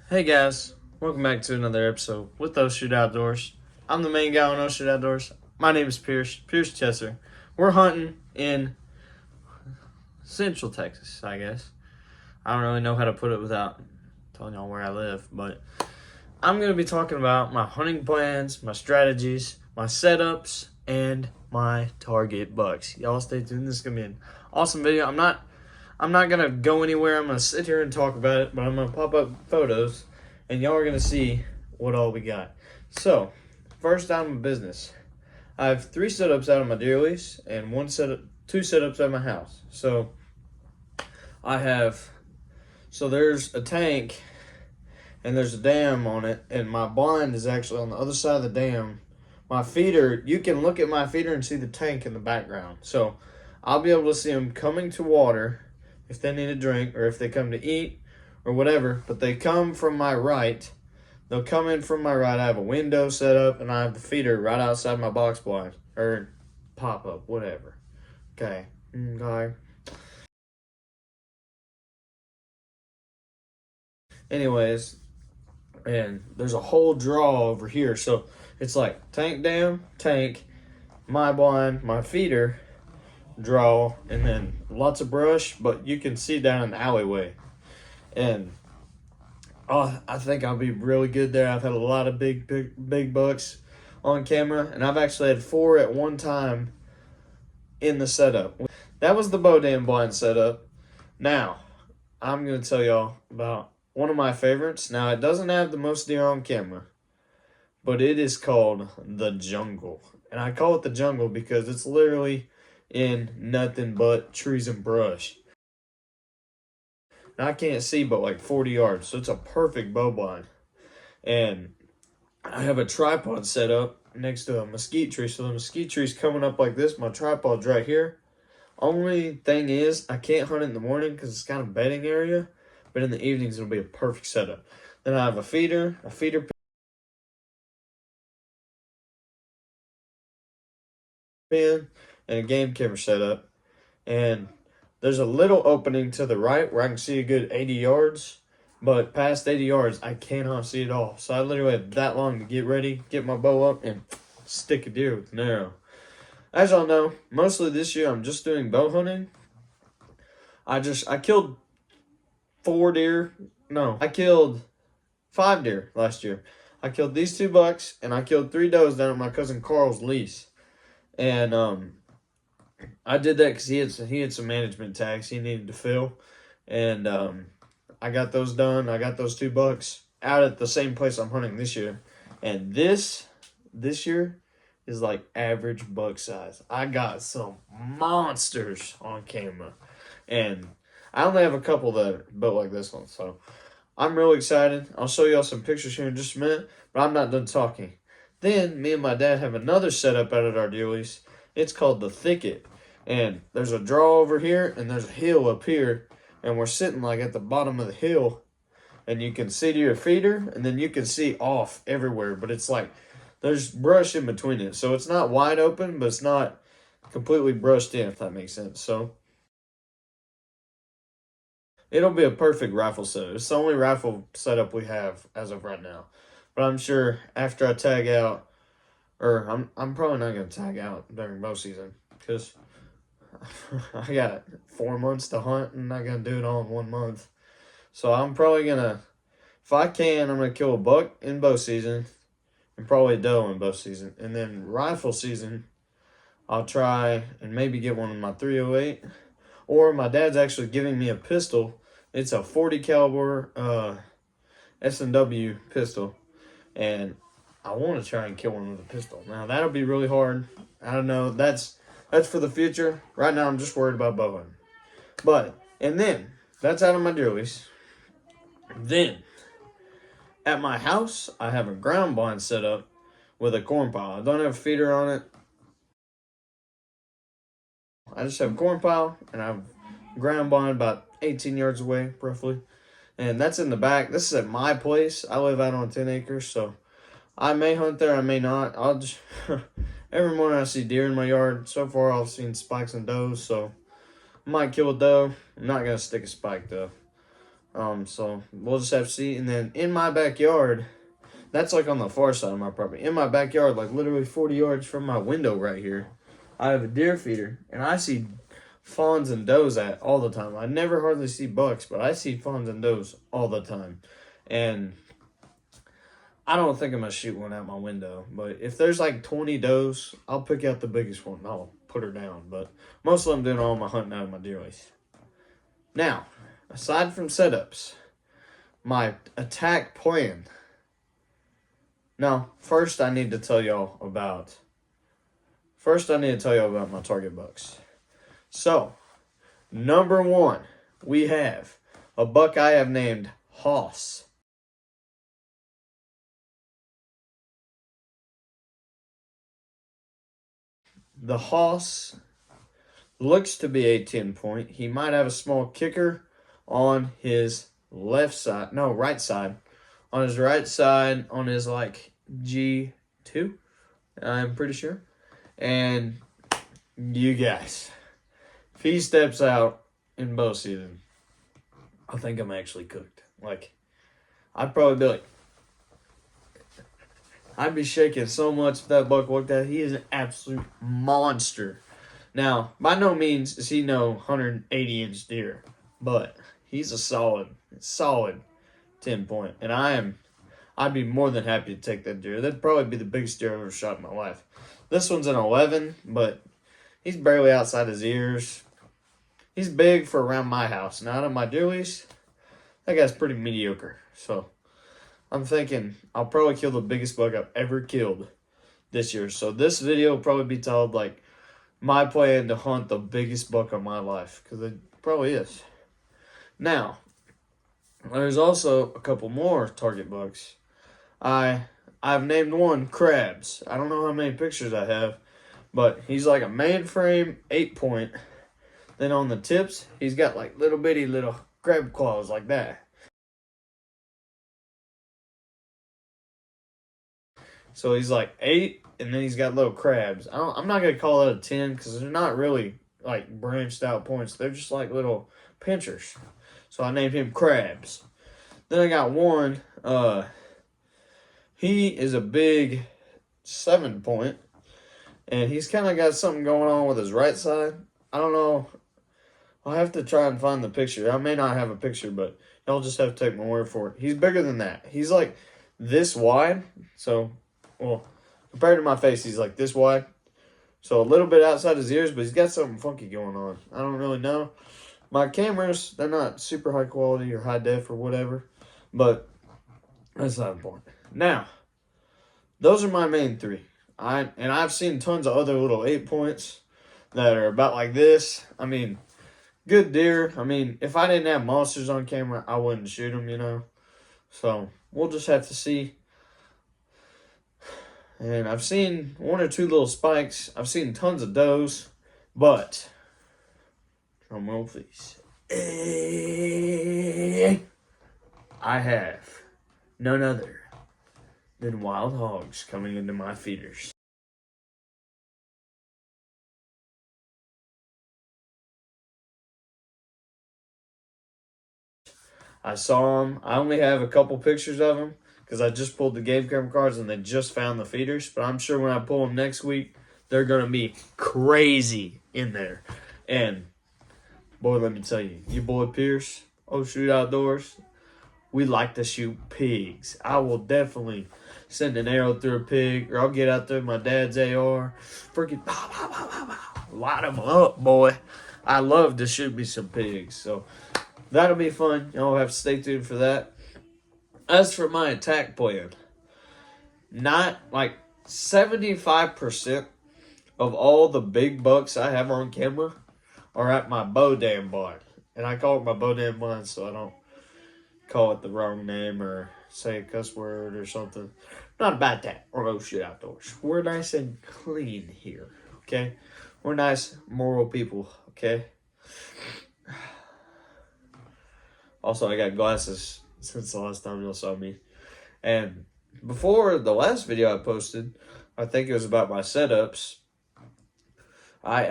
Hey guys, welcome back to another episode with O Shoot Outdoors. I'm the main guy on O Shoot Outdoors. My name is Pierce Chesser. We're hunting in Central Texas, I guess. I don't really know how to put it without telling y'all where I live, but I'm going to be talking about my hunting plans, my strategies, my setups, and my target bucks. Y'all stay tuned. This is going to be an awesome video. I'm not gonna go anywhere. I'm gonna sit here and talk about it, but I'm gonna pop up photos, and y'all are gonna see what all we got. So, first item of business, I have 3 setups out of my deer lease and 2 setups at my house. So, there's a tank, and there's a dam on it, and my blind is actually on the other side of the dam. My feeder, you can look at my feeder and see the tank in the background. So, I'll be able to see them coming to water if they need a drink or if they come to eat or whatever, but they come from my right. They'll come in from my right. I have a window set up and I have the feeder right outside my box blind or pop up, whatever. Okay. Anyways, and there's a whole draw over here. So it's like tank dam, tank, my blind, my feeder, draw, and then lots of brush, but you can see down in the alleyway. And I think I'll be really good there. I've had a lot of big bucks on camera, and I've actually had 4 at one time in the setup. That was the bow dam blind setup. Now, I'm going to tell y'all about one of my favorites. Now, it doesn't have the most deer on camera, but it is called the Jungle. And I call it the Jungle because it's literally in nothing but trees and brush. And I can't see but like 40 yards, so it's a perfect bow blind. And I have a tripod set up next to a mesquite tree, so the mesquite tree's coming up like this. My tripod's right here. Only thing is, I can't hunt in the morning because it's kind of bedding area, but in the evenings it'll be a perfect setup. Then I have a feeder pin, and a game camera setup. And there's a little opening to the right where I can see a good 80 yards, but past 80 yards, I cannot see it all. So I literally have that long to get ready, get my bow up, and stick a deer with an arrow. As y'all know, mostly this year I'm just doing bow hunting. I killed 4 deer. No, I killed 5 deer last year. I killed these 2 bucks, and I killed 3 does down at my cousin Carl's lease. And I did that because he had some management tags he needed to fill, and I got those done. I got those 2 bucks out at the same place I'm hunting this year, and this year is like average buck size. I got some monsters on camera, and I only have a couple that are built like this one, so I'm really excited. I'll show y'all some pictures here in just a minute, but I'm not done talking. Then me and my dad have another setup out at our deer lease. It's called the Thicket. And there's a draw over here, and there's a hill up here. And we're sitting like at the bottom of the hill. And you can see to your feeder, and then you can see off everywhere. But it's like, there's brush in between it. So it's not wide open, but it's not completely brushed in, if that makes sense. So it'll be a perfect rifle setup. It's the only rifle setup we have as of right now. But I'm sure after I tag out, or I'm probably not going to tag out during bow season because I got 4 months to hunt and I'm not going to do it all in 1 month. So I'm probably going to, if I can, I'm going to kill a buck in bow season and probably a doe in bow season. And then rifle season, I'll try and maybe get one in my 308. Or my dad's actually giving me a pistol. It's a 40 caliber S&W pistol. And I want to try and kill one with a pistol. Now, that'll be really hard. I don't know. That's for the future. Right now, I'm just worried about bow hunting. And then, that's out of my deer lease. Then, at my house, I have a ground blind set up with a corn pile. I don't have a feeder on it. I just have a corn pile, and I have ground blind about 18 yards away, roughly. And that's in the back. This is at my place. I live out on 10 acres, so I may hunt there, I may not. I'll just every morning I see deer in my yard. So far I've seen spikes and does, so I might kill a doe. I'm not gonna stick a spike though. So we'll just have to see. And then in my backyard, that's like on the far side of my property. In my backyard, like literally 40 yards from my window right here, I have a deer feeder, and I see fawns and does at all the time. I never hardly see bucks, but I see fawns and does all the time. And I don't think I'm going to shoot one out my window. But if there's like 20 does, I'll pick out the biggest one and I'll put her down. But mostly I'm doing all my hunting out of my deer lease. Now, aside from setups, my attack plan. Now, first I need to tell y'all about my target bucks. So, number one, we have a buck I have named Hoss. The Hoss looks to be a 10-point. He might have a small kicker on his right side. On his right side, on his like G2, I'm pretty sure. And you guys, if he steps out in bow season, I think I'm actually cooked. Like, I'd probably be like, I'd be shaking so much if that buck walked out. He is an absolute monster. Now, by no means is he no 180-inch deer, but he's a solid 10-point. And I'd be more than happy to take that deer. That'd probably be the biggest deer I've ever shot in my life. This one's an 11, but he's barely outside his ears. He's big for around my house. Now, out of my deer lease, that guy's pretty mediocre. So, I'm thinking I'll probably kill the biggest buck I've ever killed this year. So, this video will probably be titled, like, my plan to hunt the biggest buck of my life. Because it probably is. Now, there's also a couple more target bucks. I've named one Crabs. I don't know how many pictures I have, but he's like a mainframe 8-point. Then on the tips, he's got like little bitty little crab claws like that. So he's like 8, and then he's got little crabs. I'm not gonna call it a 10 because they're not really like branched out points. They're just like little pinchers. So I named him Crabs. Then I got one. He is a big 7-point, and he's kind of got something going on with his right side. I don't know. I'll have to try and find the picture. I may not have a picture, but y'all just have to take my word for it. He's bigger than that. He's like this wide. So, well, compared to my face, he's like this wide. So a little bit outside his ears, but he's got something funky going on. I don't really know. My cameras, they're not super high quality or high def or whatever, but that's not important. Now, those are my main 3. I've seen tons of other little 8-points that are about like this. I mean, good deer. I mean, if I didn't have monsters on camera, I wouldn't shoot them, you know. So, we'll just have to see. And I've seen 1 or 2 little spikes. I've seen tons of does, but drum roll, please. I have none other than wild hogs coming into my feeders. I saw them. I only have a couple pictures of them because I just pulled the game camera cards and they just found the feeders. But I'm sure when I pull them next week, they're going to be crazy in there. And, boy, let me tell you, your boy Pierce, Shoot Outdoors, we like to shoot pigs. I will definitely send an arrow through a pig, or I'll get out there with my dad's AR, freaking pow, pow, pow, pow, pow. Light them up, boy. I love to shoot me some pigs. So, that'll be fun. Y'all have to stay tuned for that. As for my attack plan, not like 75% of all the big bucks I have on camera are at my bow damn barn. And I call it my bow damn barn so I don't call it the wrong name or say a cuss word or something. Not about that. Or no shit outdoors. We're nice and clean here, okay? We're nice, moral people, okay? Also, I got glasses since the last time y'all saw me. And before the last video I posted, I think it was about my setups, I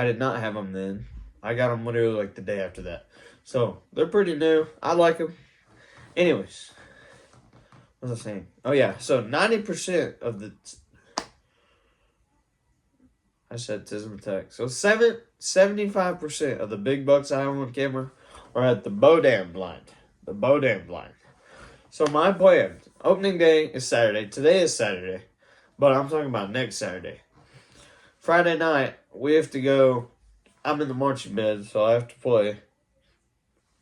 did not have them then. I got them literally like the day after that. So they're pretty new. I like them. Anyways, what was I saying? Oh yeah, so 90% of the I said Tism Tech. So 75% of the big bucks I have on camera are at the Bodam blind. The Bodam blind. So my plan, opening day is Saturday. Today is Saturday, but I'm talking about next Saturday. Friday night, we have to go. I'm in the marching band, so I have to play.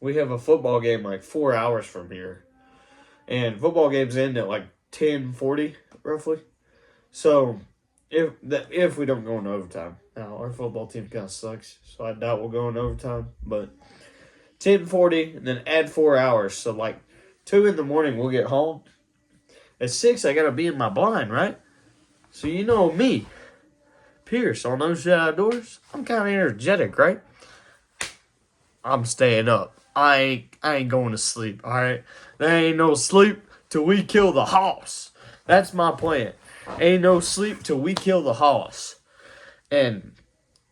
We have a football game like 4 hours from here. And football games end at like 10:40, roughly. So if we don't go into overtime. Now, our football team kind of sucks, so I doubt we'll go into overtime. But 10:40, and then add 4 hours. So like 2 in the morning, we'll get home. At 6, I got to be in my blind, right? So you know me, Pierce, on those shit outdoors, I'm kind of energetic, right? I'm staying up. I ain't going to sleep, all right? There ain't no sleep till we kill the hoss. That's my plan. Ain't no sleep till we kill the hoss. And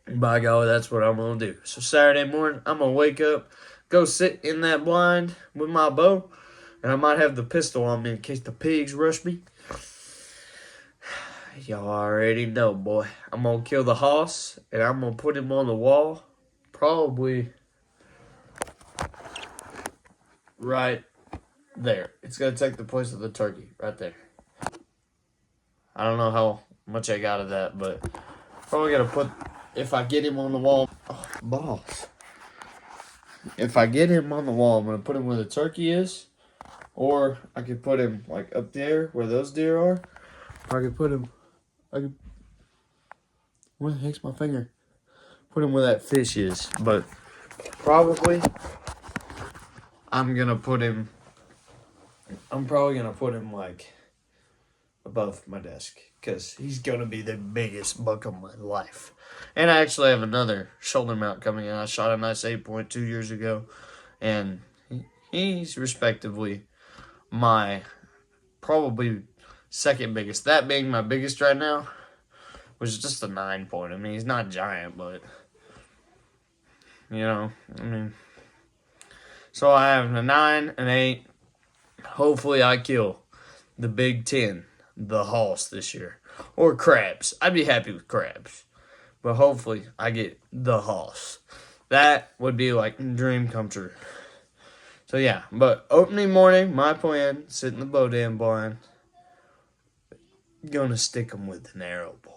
by God, that's what I'm going to do. So Saturday morning, I'm going to wake up, go sit in that blind with my bow, and I might have the pistol on me in case the pigs rush me. Y'all already know, boy. I'm going to kill the hoss, and I'm going to put him on the wall. Probably right there. It's going to take the place of the turkey right there. I don't know how much I got of that, but probably going to put, if I get him on the wall, balls. If I get him on the wall, I'm going to put him where the turkey is, or I could put him like up there where those deer are, or I could put him, where the heck's my finger? Put him where that fish is, but probably I'm probably going to put him like above my desk, because he's going to be the biggest buck of my life. And I actually have another shoulder mount coming in. I shot a nice 8.2 years ago, and he's respectively my probably second biggest. That being my biggest right now was just a 9 point. I mean, he's not giant, but so I have a 9, an 8. Hopefully I kill the Big 10, the hoss this year. Or crabs. I'd be happy with crabs. But hopefully I get the hoss. That would be like a dream come true. So yeah, but opening morning, my plan, sit in the Bodam blind. Gonna stick them with an arrow, boy.